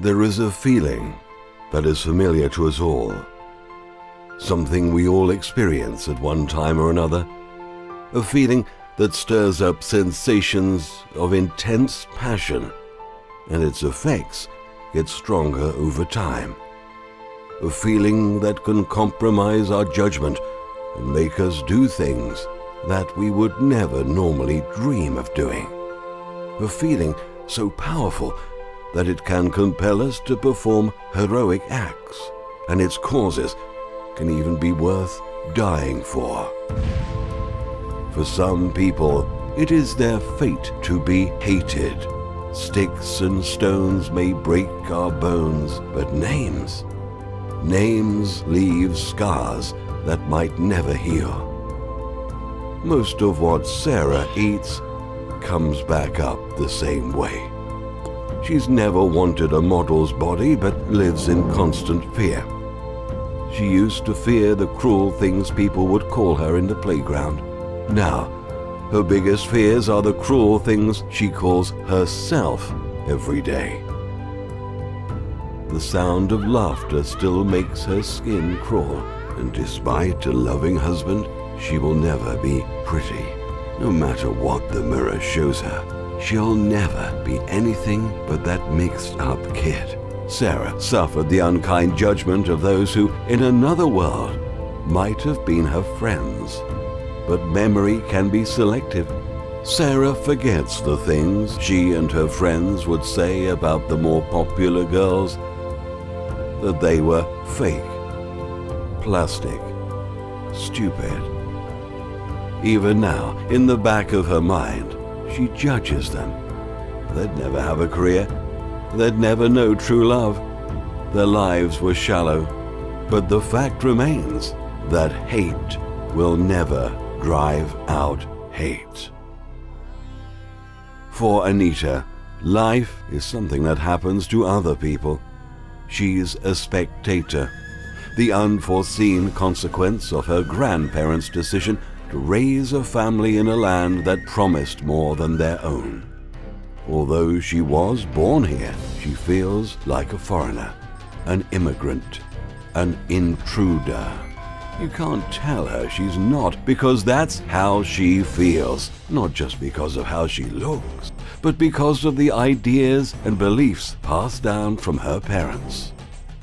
There is a feeling that is familiar to us all, something we all experience at one time or another, a feeling that stirs up sensations of intense passion, and its effects get stronger over time. A feeling that can compromise our judgment and make us do things that we would never normally dream of doing. A feeling so powerful that it can compel us to perform heroic acts, and its causes can even be worth dying for. For some people, it is their fate to be hated. Sticks and stones may break our bones, but names leave scars that might never heal. Most of what Sarah eats comes back up the same way. She's never wanted a model's body, but lives in constant fear. She used to fear the cruel things people would call her in the playground. Now, her biggest fears are the cruel things she calls herself every day. The sound of laughter still makes her skin crawl, and despite a loving husband, she will never be pretty. No matter what the mirror shows her, she'll never be anything but that mixed-up kid. Sarah suffered the unkind judgment of those who, in another world, might have been her friends. But memory can be selective. Sarah forgets the things she and her friends would say about the more popular girls, that they were fake, plastic, stupid. Even now, in the back of her mind, she judges them. They'd never have a career. They'd never know true love. Their lives were shallow. But the fact remains that hate will never drive out hate. For Anita, life is something that happens to other people. She's a spectator, the unforeseen consequence of her grandparents' decision to raise a family in a land that promised more than their own. Although she was born here, she feels like a foreigner, an immigrant, an intruder. You can't tell her she's not, because that's how she feels, not just because of how she looks, but because of the ideas and beliefs passed down from her parents.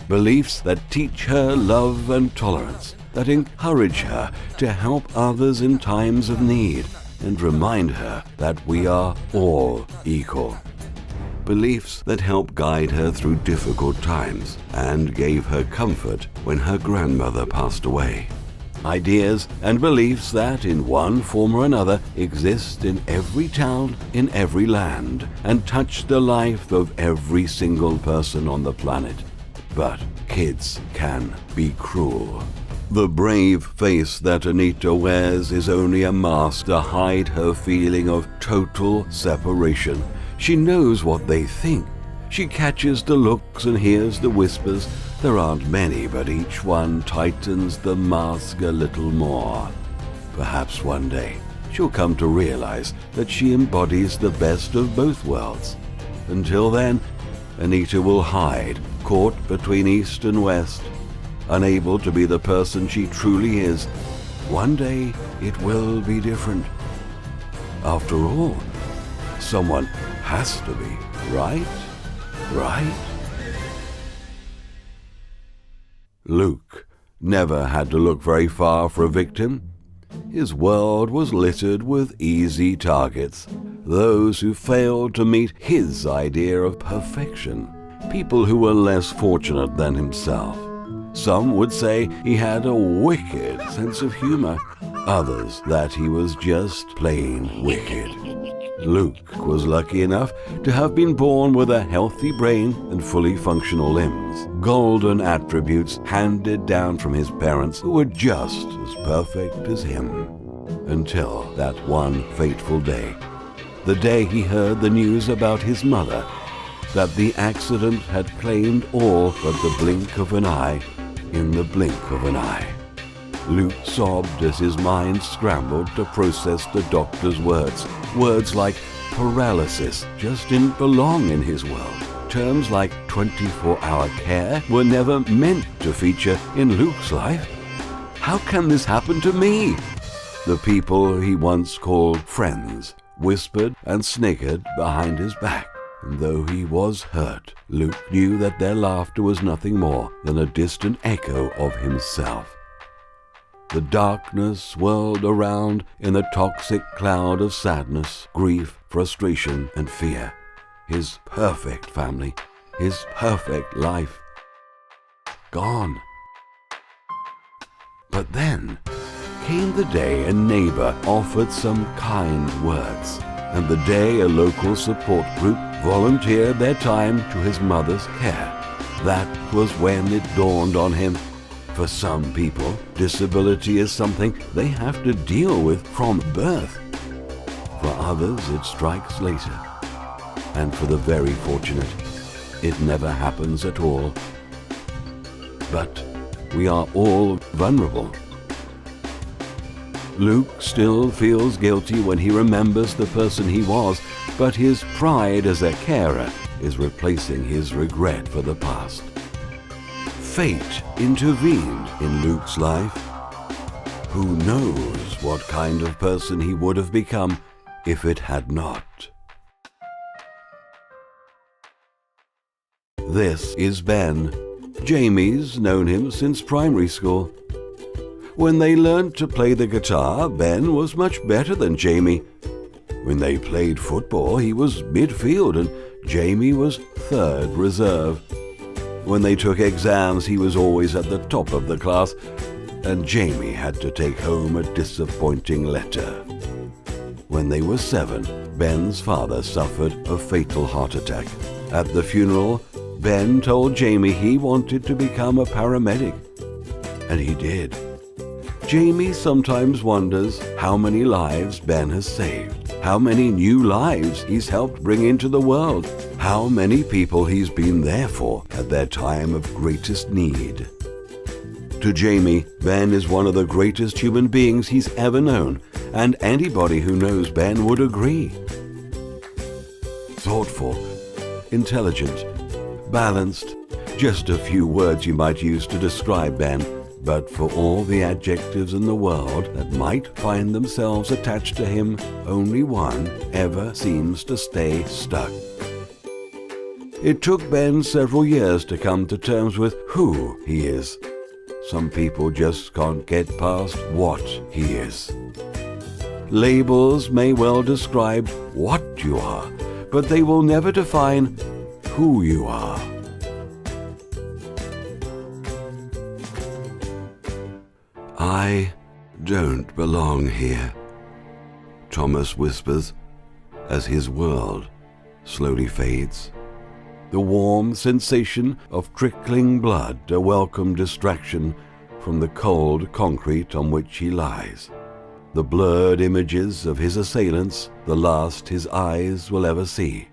Beliefs that teach her love and tolerance, that encourage her to help others in times of need, and remind her that we are all equal. Beliefs that help guide her through difficult times and gave her comfort when her grandmother passed away. Ideas and beliefs that, in one form or another, exist in every town, in every land, and touch the life of every single person on the planet. But kids can be cruel. The brave face that Anita wears is only a mask to hide her feeling of total separation. She knows what they think. She catches the looks and hears the whispers. There aren't many, but each one tightens the mask a little more. Perhaps one day she'll come to realize that she embodies the best of both worlds. Until then, Anita will hide, caught between East and West, unable to be the person she truly is. One day it will be different. After all, someone has to be, right? Right? Luke never had to look very far for a victim. His world was littered with easy targets, those who failed to meet his idea of perfection, people who were less fortunate than himself. Some would say he had a wicked sense of humor, others that he was just plain wicked. Luke was lucky enough to have been born with a healthy brain and fully functional limbs, golden attributes handed down from his parents who were just as perfect as him. Until that one fateful day, the day he heard the news about his mother, that the accident had claimed all but the blink of an eye. In the blink of an eye, Luke sobbed as his mind scrambled to process the doctor's words. Words like paralysis just didn't belong in his world. terms like 24-hour care were never meant to feature in Luke's life. How can this happen to me? The people he once called friends whispered and sniggered behind his back. And though he was hurt, Luke knew that their laughter was nothing more than a distant echo of himself. The darkness swirled around in a toxic cloud of sadness, grief, frustration, and fear. His perfect family, his perfect life, gone. But then came the day a neighbor offered some kind words, and the day a local support group volunteered their time to his mother's care. That was when it dawned on him. For some people, disability is something they have to deal with from birth. For others, it strikes later. And for the very fortunate, it never happens at all. But we are all vulnerable. Luke still feels guilty when he remembers the person he was, but his pride as a carer is replacing his regret for the past. Fate intervened in Luke's life. Who knows what kind of person he would have become if it had not. This is Ben. Jamie's known him since primary school. When they learned to play the guitar, Ben was much better than Jamie. When they played football, he was midfield and Jamie was third reserve. When they took exams, he was always at the top of the class, and Jamie had to take home a disappointing letter. When they were 7, Ben's father suffered a fatal heart attack. At the funeral, Ben told Jamie he wanted to become a paramedic, and he did. Jamie sometimes wonders how many lives Ben has saved, how many new lives he's helped bring into the world, how many people he's been there for at their time of greatest need. To Jamie, Ben is one of the greatest human beings he's ever known, and anybody who knows Ben would agree. Thoughtful, intelligent, balanced, just a few words you might use to describe Ben, but for all the adjectives in the world that might find themselves attached to him, only one ever seems to stay stuck. It took Ben several years to come to terms with who he is. Some people just can't get past what he is. Labels may well describe what you are, but they will never define who you are. I don't belong here, Thomas whispers as his world slowly fades. The warm sensation of trickling blood a welcome distraction from the cold concrete on which he lies. The blurred images of his assailants, the last his eyes will ever see.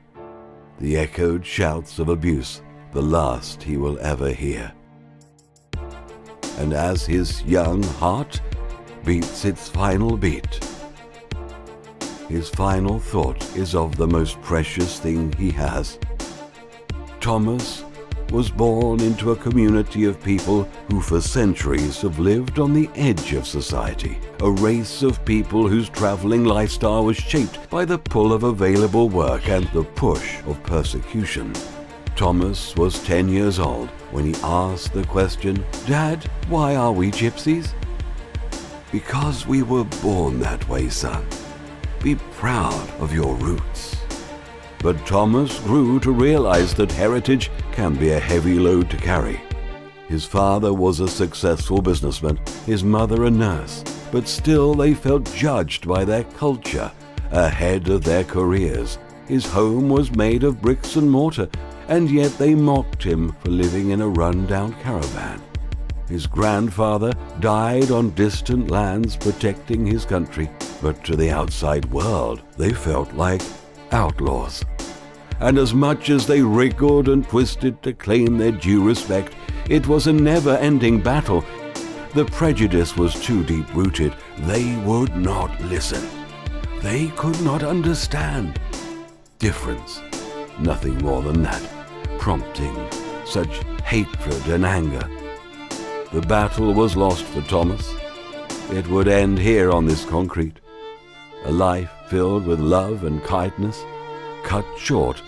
The echoed shouts of abuse, the last he will ever hear. And as his young heart beats its final beat, his final thought is of the most precious thing he has. Thomas was born into a community of people who for centuries have lived on the edge of society, a race of people whose traveling lifestyle was shaped by the pull of available work and the push of persecution. Thomas was 10 years old when he asked the question, "Dad, why are we gypsies?" "Because we were born that way, son. Be proud of your roots." But Thomas grew to realize that heritage can be a heavy load to carry. His father was a successful businessman, his mother a nurse, but still they felt judged by their culture ahead of their careers. His home was made of bricks and mortar, and yet they mocked him for living in a run-down caravan. His grandfather died on distant lands protecting his country, but to the outside world they felt like outlaws. And as much as they wriggled and twisted to claim their due respect, it was a never-ending battle. The prejudice was too deep-rooted. They would not listen. They could not understand. Difference, nothing more than that. prompting such hatred and anger. The battle was lost for Thomas. It would end here on this concrete. A life filled with love and kindness, cut short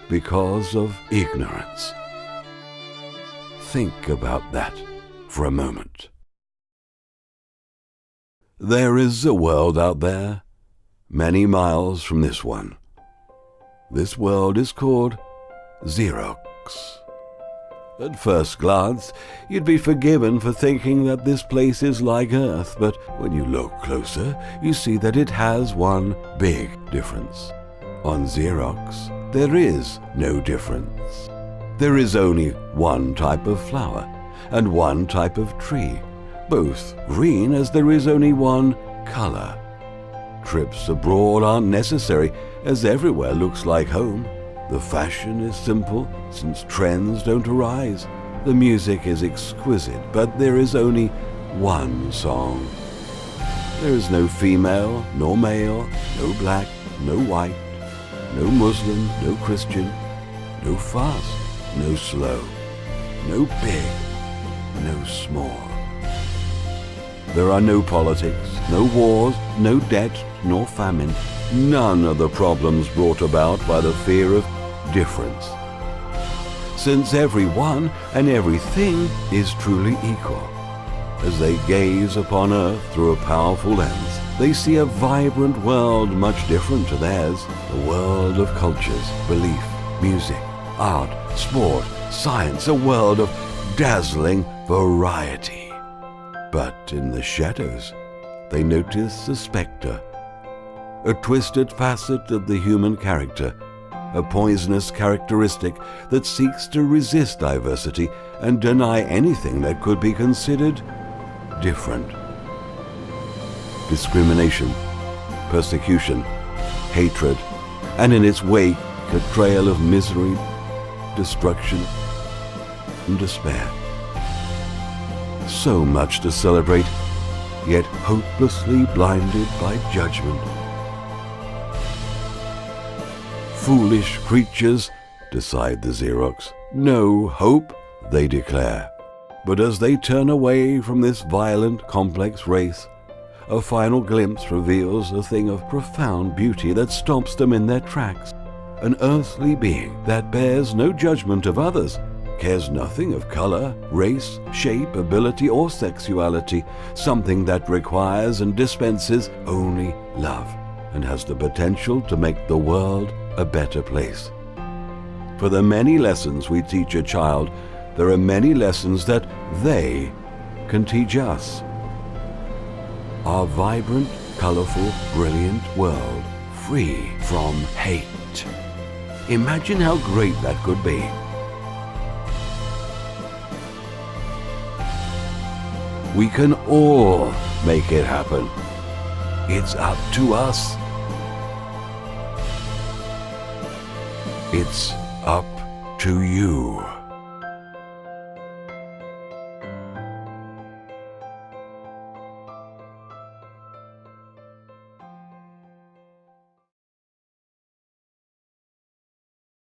because of ignorance. Think about that for a moment. There is a world out there, many miles from this one. This world is called Xerox. At first glance, you'd be forgiven for thinking that this place is like Earth, but when you look closer, you see that it has one big difference. On Xerox, there is no difference. There is only one type of flower and one type of tree, both green as there is only one color. Trips abroad aren't necessary, as everywhere looks like home. The fashion is simple, since trends don't arise. The music is exquisite, but there is only one song. There is no female, nor male, no black, no white, no Muslim, no Christian, no fast, no slow, no big, no small. There are no politics, no wars, no debt, nor famine. None of the problems brought about by the fear of difference. Since everyone and everything is truly equal. As they gaze upon Earth through a powerful lens, they see a vibrant world much different to theirs, a world of cultures, belief, music, art, sport, science, a world of dazzling variety. But in the shadows, they notice a spectre, a twisted facet of the human character, a poisonous characteristic that seeks to resist diversity and deny anything that could be considered different. Discrimination, persecution, hatred, and in its wake a trail of misery, destruction, and despair. So much to celebrate, yet hopelessly blinded by judgment. Foolish creatures, decide the Xerox. No hope, they declare. But as they turn away from this violent, complex race, a final glimpse reveals a thing of profound beauty that stops them in their tracks. An earthly being that bears no judgment of others, cares nothing of color, race, shape, ability, or sexuality, something that requires and dispenses only love, and has the potential to make the world a better place. For the many lessons we teach a child, there are many lessons that they can teach us. Our vibrant, colorful, brilliant world, free from hate. Imagine how great that could be. We can all make it happen. It's up to us. It's up to you.